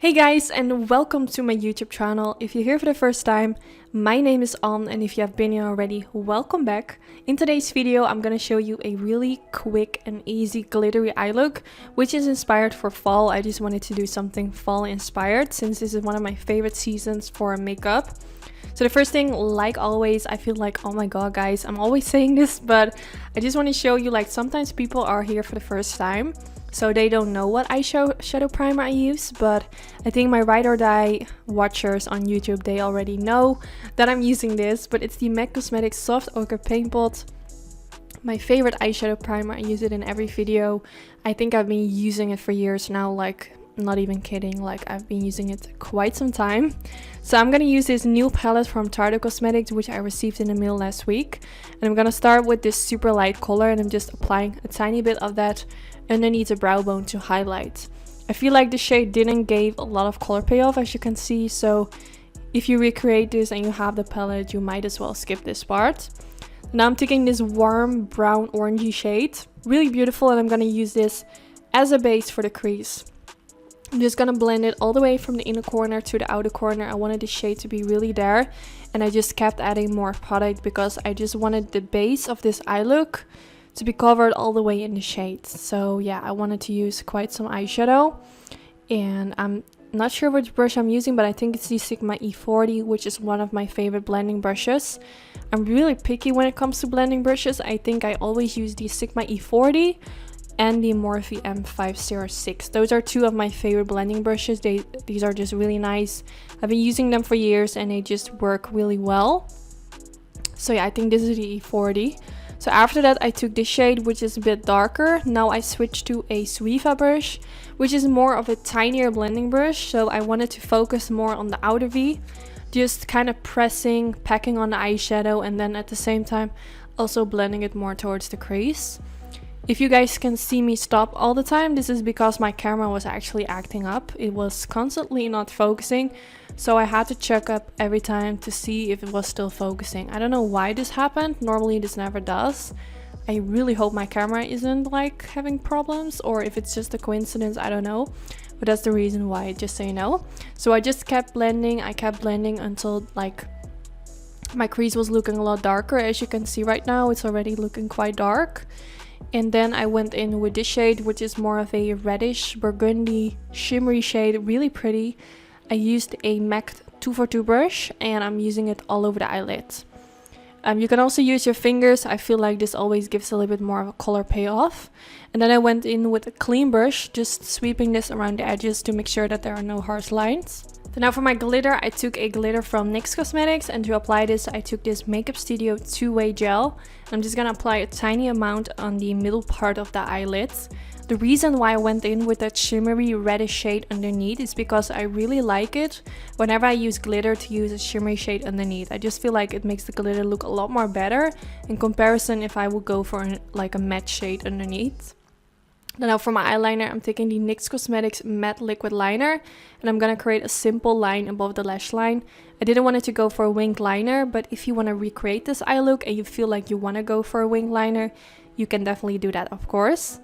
Hey guys, and welcome to my YouTube channel. If you're here for the first time, my name is Anne, and if you have been here already, welcome back. In today's video, I'm gonna show you a really quick and easy glittery eye look, which is inspired for fall. I just wanted to do something fall inspired since this is one of my favorite seasons for makeup. So the first thing, like always, I feel like, oh my god guys, I'm always saying this, but I just want to show you, like, sometimes people are here for the first time, so they don't know what eyeshadow primer I use, but I think my ride or die watchers on YouTube, they already know that I'm using this, but it's the NYX Cosmetics Soft Ochre Paint Pot. My favorite eyeshadow primer. I use it in every video. I think I've been using it for years now, like, not even kidding, like I've been using it quite some time. So I'm gonna use this new palette from Tarte Cosmetics, which I received in the mail last week, and I'm gonna start with this super light color, and I'm just applying a tiny bit of that underneath the brow bone to highlight. I feel like the shade didn't give a lot of color payoff, as you can see, so if you recreate this and you have the palette, you might as well skip this part. Now I'm taking this warm brown orangey shade, really beautiful, and I'm gonna use this as a base for the crease. I'm just gonna blend it all the way from the inner corner to the outer corner. I wanted the shade to be really there, and I just kept adding more product because I just wanted the base of this eye look to be covered all the way in the shade. So yeah, I wanted to use quite some eyeshadow, and I'm not sure which brush I'm using, but I think it's the Sigma E40, which is one of my favorite blending brushes. I'm really picky when it comes to blending brushes. I think I always use the Sigma E40 and the Morphe M506. Those are two of my favorite blending brushes. These are just really nice. I've been using them for years and they just work really well. So yeah, I think this is the E40. So after that, I took this shade, which is a bit darker. Now I switched to a Suiva brush, which is more of a tinier blending brush. So I wanted to focus more on the outer V, just kind of pressing, packing on the eyeshadow, and then at the same time also blending it more towards the crease. If you guys can see me stop all the time, this is because my camera was actually acting up. It was constantly not focusing, so I had to check up every time to see if it was still focusing. I don't know why this happened. Normally this never does. I really hope my camera isn't like having problems, or if it's just a coincidence, I don't know. But that's the reason why, just so you know. So I just kept blending. I kept blending until like my crease was looking a lot darker. As you can see right now, it's already looking quite dark. And then I went in with this shade, which is more of a reddish burgundy shimmery shade, really pretty. I used a MAC 242 brush, and I'm using it all over the eyelid. You can also use your fingers. I feel like this always gives a little bit more of a color payoff. And then I went in with a clean brush, just sweeping this around the edges to make sure that there are no harsh lines. So now for my glitter, I took a glitter from NYX Cosmetics, and to apply this, I took this Makeup Studio 2-way gel. I'm just gonna apply a tiny amount on the middle part of the eyelids. The reason why I went in with that shimmery reddish shade underneath is because I really like it whenever I use glitter to use a shimmery shade underneath. I just feel like it makes the glitter look a lot more better in comparison if I would go for like a matte shade underneath. Now for my eyeliner, I'm taking the NYX Cosmetics Matte Liquid Liner, and I'm gonna create a simple line above the lash line. I didn't want it to go for a winged liner, but if you want to recreate this eye look and you feel like you want to go for a winged liner, you can definitely do that, of course.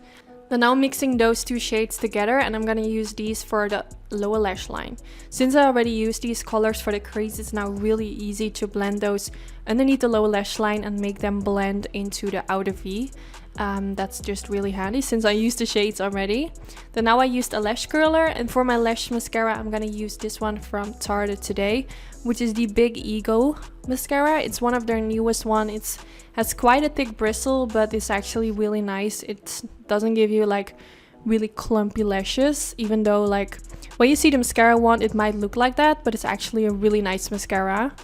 Then now I'm mixing those two shades together, and I'm gonna use these for the lower lash line. Since I already used these colors for the crease, it's now really easy to blend those underneath the lower lash line and make them blend into the outer V. That's just really handy since I used the shades already. Then now I used a lash curler, and for my lash mascara, I'm gonna use this one from Tarte today, which is the Big Ego mascara. It's one of their newest one. It has quite a thick bristle, but it's actually really nice. It doesn't give you like really clumpy lashes, even though like when you see the mascara one, it might look like that, but it's actually a really nice mascara.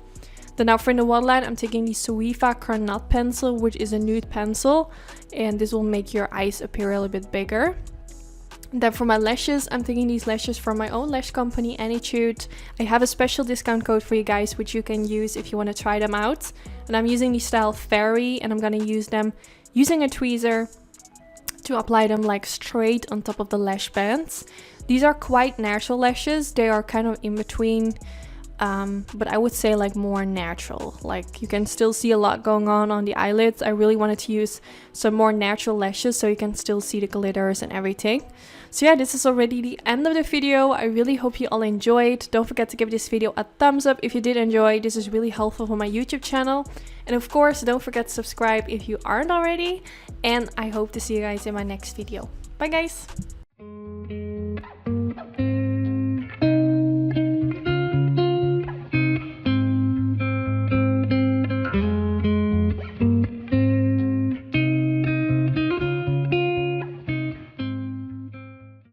Then now for the waterline, I'm taking the Suiva Carnot pencil, which is a nude pencil, and this will make your eyes appear a little bit bigger. Then for my lashes, I'm taking these lashes from my own lash company, Anytude. I have a special discount code for you guys, which you can use if you want to try them out. And I'm using the style Fairy, and I'm going to use them using a tweezer to apply them like straight on top of the lash bands. These are quite natural lashes. They are kind of in between but I would say like more natural. Like you can still see a lot going on the eyelids. I really wanted to use some more natural lashes so you can still see the glitters and everything. So yeah, this is already the end of the video. I really hope you all enjoyed. Don't forget to give this video a thumbs up if you did enjoy. This is really helpful for my YouTube channel. And of course, don't forget to subscribe if you aren't already. And I hope to see you guys in my next video. Bye guys!